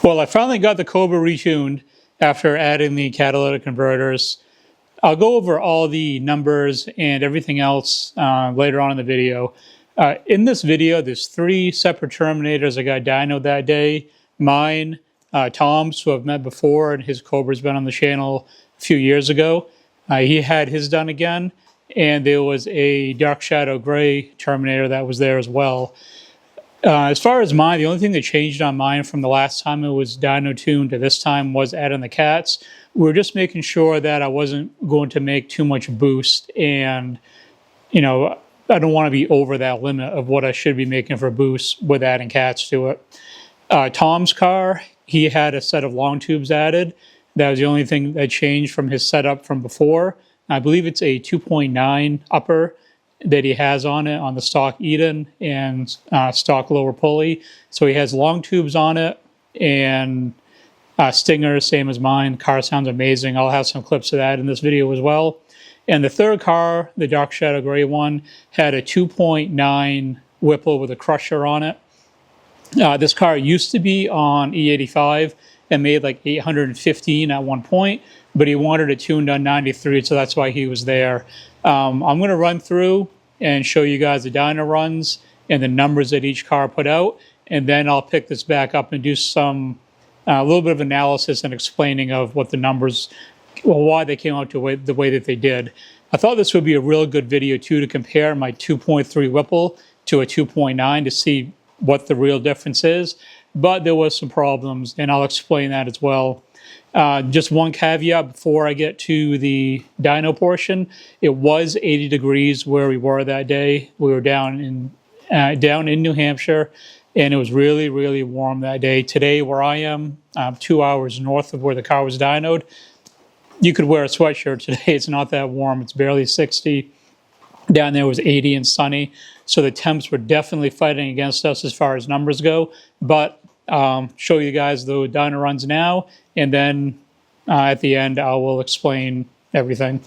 Well, I finally got the Cobra retuned after adding the catalytic converters. I'll go over all the numbers and everything else later on in the video. In this video, there's 3 separate Terminators I got dynoed that day. Mine, Tom's, who I've met before, and his Cobra's been on the channel a few years ago. He had his done again, and there was a Dark Shadow Gray Terminator that was there as well. As far as mine, the only thing that changed on mine from the last time it was dyno tuned to this time was adding the cats. We were just making sure that I wasn't going to make too much boost, and I don't want to be over that limit of what I should be making for boost with adding cats to it. Tom's car, he had a set of long tubes added. That was the only thing that changed from his setup from before. I believe it's a 2.9 upper that he has on it on the stock Eden and stock lower pulley. So he has long tubes on it, and Stinger, same as mine. Car sounds amazing. I'll have some clips of that in this video as well. And the third car, the Dark Shadow Gray one, had a 2.9 Whipple with a crusher on it. This car used to be on E85 and made like 815 at one point, but he wanted it tuned on 93, so that's why he was there. I'm going to run through and show you guys the dyno runs and the numbers that each car put out, and then I'll pick this back up and do some a little bit of analysis and explaining of what the numbers, well, why they came out to the way that they did. I thought this would be a real good video too, to compare my 2.3 Whipple to a 2.9 to see what the real difference is, but there was some problems, and I'll explain that as well. Just one caveat before I get to the dyno portion. It was 80 degrees where we were that day. We were down in New Hampshire, and it was really, really warm that day. Today, where I am, 2 hours north of where the car was dynoed, you could wear a sweatshirt today. It's not that warm. It's barely 60. Down there was 80 and sunny. So the temps were definitely fighting against us as far as numbers go. But show you guys the dyno runs now, and then at the end I will explain everything.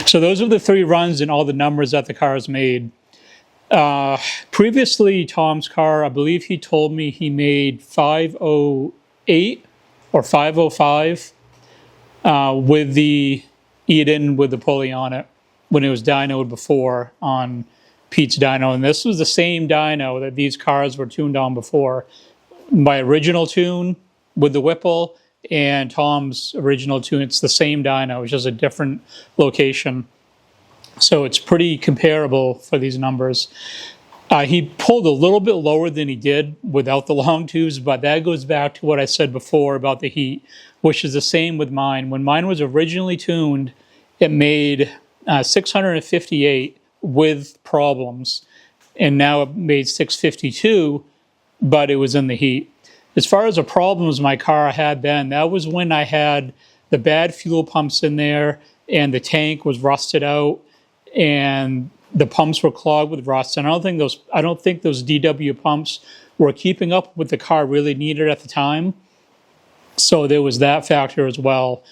So those are the 3 runs and all the numbers that the car's made. Previously, Tom's car, I believe he told me he made 508 or 505 with the Eden with the pulley on it when it was dynoed before on Pete's dyno. And this was the same dyno that these cars were tuned on before. My original tune with the Whipple and Tom's original tune, it's the same dyno, it's just a different location. So it's pretty comparable for these numbers. He pulled a little bit lower than he did without the long tubes, but that goes back to what I said before about the heat, which is the same with mine. When mine was originally tuned, it made 658 with problems, and now it made 652, but it was in the heat. As far as the problems my car had then, that was when I had the bad fuel pumps in there, and the tank was rusted out, and the pumps were clogged with rust. And I don't think those DW pumps were keeping up with the car really needed at the time. So there was that factor as well.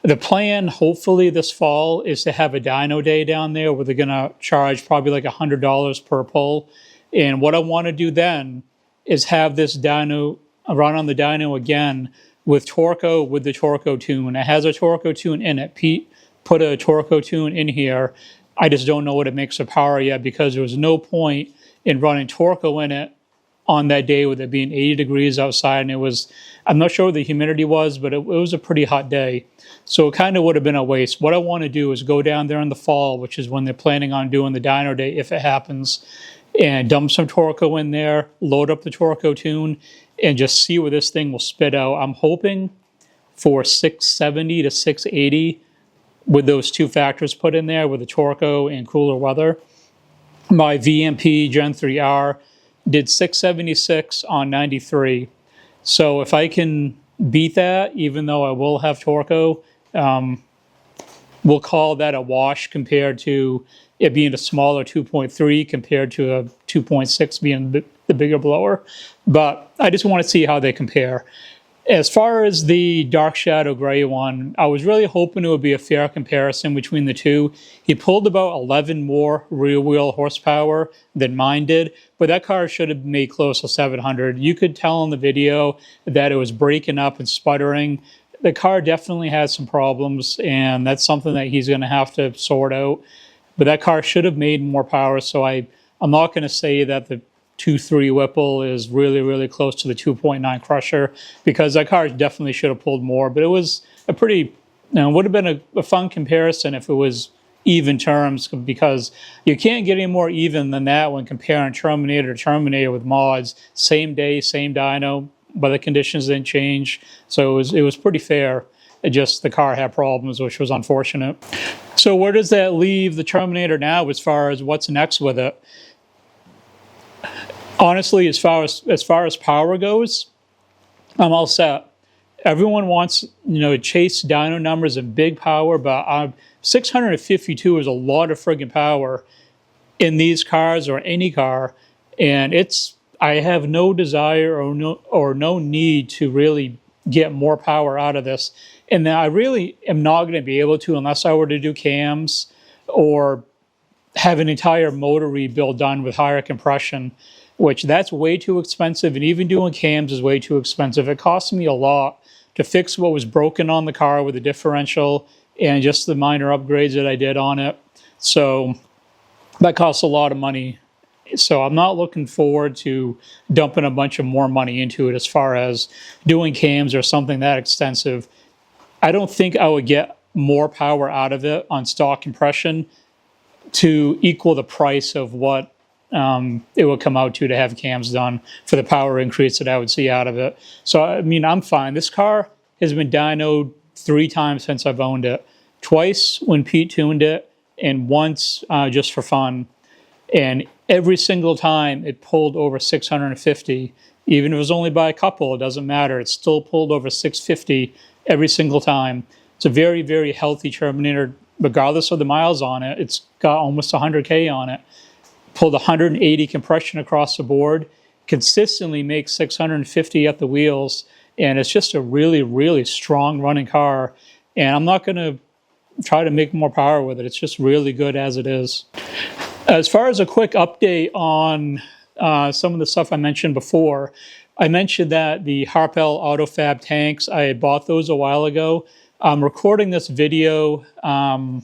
The plan, hopefully this fall, is to have a dyno day down there where they're going to charge probably like $100 per pull. And what I want to do then is have this dyno run on the dyno again with Torco, with the Torco tune. It has a Torco tune in it. Pete put a Torco tune in here. I just don't know what it makes of power yet, because there was no point in running Torco in it on that day with it being 80 degrees outside. And it was, I'm not sure what the humidity was, but it was a pretty hot day. So it kind of would have been a waste. What I want to do is go down there in the fall, which is when they're planning on doing the dyno day, if it happens, and dump some Torco in there, load up the Torco tune, and just see where this thing will spit out. I'm hoping for 670 to 680 with those 2 factors put in there with the Torco and cooler weather. My VMP Gen 3R did 676 on 93. So if I can beat that, even though I will have Torco, we'll call that a wash compared to it being a smaller 2.3 compared to a 2.6 being the bigger blower. But I just want to see how they compare. As far as the Dark Shadow Gray one, I was really hoping it would be a fair comparison between the two. He pulled about 11 more rear wheel horsepower than mine did, but that car should have made close to 700. You could tell in the video that it was breaking up and sputtering. The car definitely has some problems, and that's something that he's going to have to sort out. But that car should have made more power, so I'm not going to say that the 2.3 Whipple is really, really close to the 2.9 Crusher, because that car definitely should have pulled more. But it was a pretty, would have been a fun comparison if it was even terms, because you can't get any more even than that when comparing Terminator to Terminator with mods. Same day, same dyno, but the conditions didn't change. So it was pretty fair. It just, the car had problems, which was unfortunate. So where does that leave the Terminator now as far as what's next with it? Honestly, as far as power goes, I'm all set. Everyone wants, to chase dyno numbers and big power, but 652 is a lot of friggin' power in these cars or any car, and I have no desire or no need to really get more power out of this. And I really am not going to be able to unless I were to do cams or have an entire motor rebuild done with higher compression, which that's way too expensive, and even doing cams is way too expensive. It cost me a lot to fix what was broken on the car with the differential and just the minor upgrades that I did on it. So that costs a lot of money. So I'm not looking forward to dumping a bunch of more money into it as far as doing cams or something that extensive. I don't think I would get more power out of it on stock compression to equal the price of what it would come out to have cams done for the power increase that I would see out of it. So, I'm fine. This car has been dynoed 3 times since I've owned it. Twice when Pete tuned it, and once just for fun. And every single time it pulled over 650. Even if it was only by a couple, it doesn't matter. It still pulled over 650 every single time. It's a very, very healthy Terminator, regardless of the miles on it. It's got almost 100K on it. Pulled 180 compression across the board, consistently makes 650 at the wheels, and it's just a really, really strong running car. And I'm not going to try to make more power with it. It's just really good as it is. As far as a quick update on some of the stuff I mentioned before, I mentioned that the Harpel AutoFab tanks, I had bought those a while ago. I'm recording this video on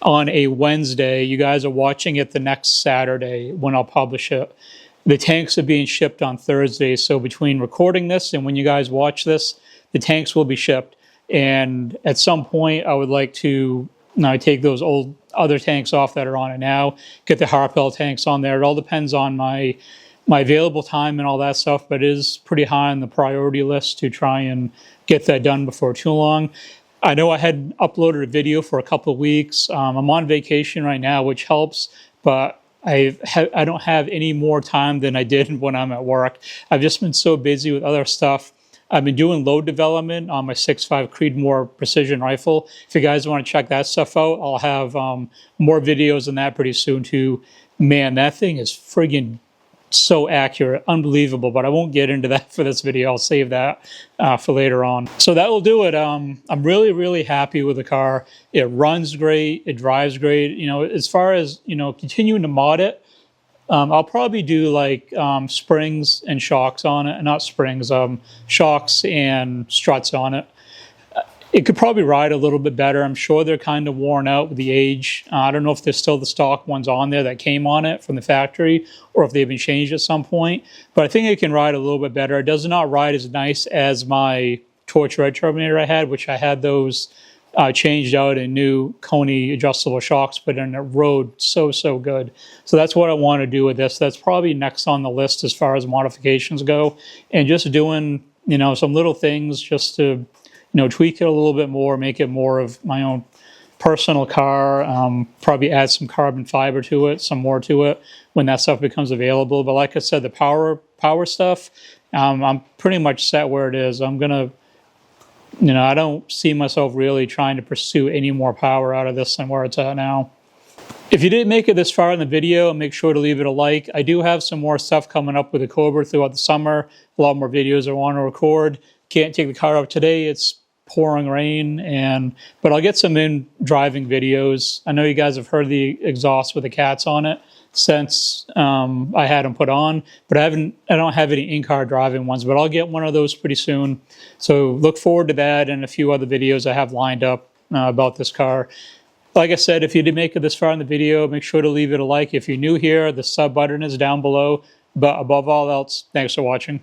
a Wednesday. You guys are watching it the next Saturday when I'll publish it. The tanks are being shipped on Thursday, so between recording this and when you guys watch this, the tanks will be shipped. And at some point, I would like to take those old other tanks off that are on it now, get the Harpel tanks on there. It all depends on my available time and all that stuff, but it is pretty high on the priority list to try and get that done before too long. I know I had uploaded a video for a couple of weeks. I'm on vacation right now, which helps, but I don't have any more time than I did when I'm at work. I've just been so busy with other stuff. I've been doing load development on my 6.5 Creedmoor precision rifle. If you guys want to check that stuff out, I'll have more videos on that pretty soon too. Man, that thing is friggin' so accurate, unbelievable, but I won't get into that for this video. I'll save that for later on. So that will do it. I'm really, really happy with the car. It runs great, it drives great. You know, as far as, you know, continuing to mod it, I'll probably do like springs and shocks on it, not springs, shocks and struts on it. It could probably ride a little bit better. I'm sure they're kind of worn out with the age. I don't know if there's still the stock ones on there that came on it from the factory or if they've been changed at some point. But I think it can ride a little bit better. It does not ride as nice as my Torch Red Terminator I had, which I had those changed out in new Coney adjustable shocks, but in it rode so good. So that's what I want to do with this. That's probably next on the list as far as modifications go. And just doing, you know, some little things just to, you know, tweak it a little bit more, make it more of my own personal car, probably add some carbon fiber to it, some more to it when that stuff becomes available. But like I said, the power stuff, I'm pretty much set where it is. I'm gonna, you know, I don't see myself really trying to pursue any more power out of this than where it's at now. If you didn't make it this far in the video, make sure to leave it a like. I do have some more stuff coming up with the Cobra throughout the summer. A lot more videos I want to record. Can't take the car out today. It's pouring rain, but I'll get some in driving videos. I know you guys have heard the exhaust with the cats on it since I had them put on, but I don't have any in-car driving ones, but I'll get one of those pretty soon. So look forward to that and a few other videos I have lined up about this car. Like I said, if you did make it this far in the video, make sure to leave it a like. If you're new here, the sub button is down below. But above all else, thanks for watching.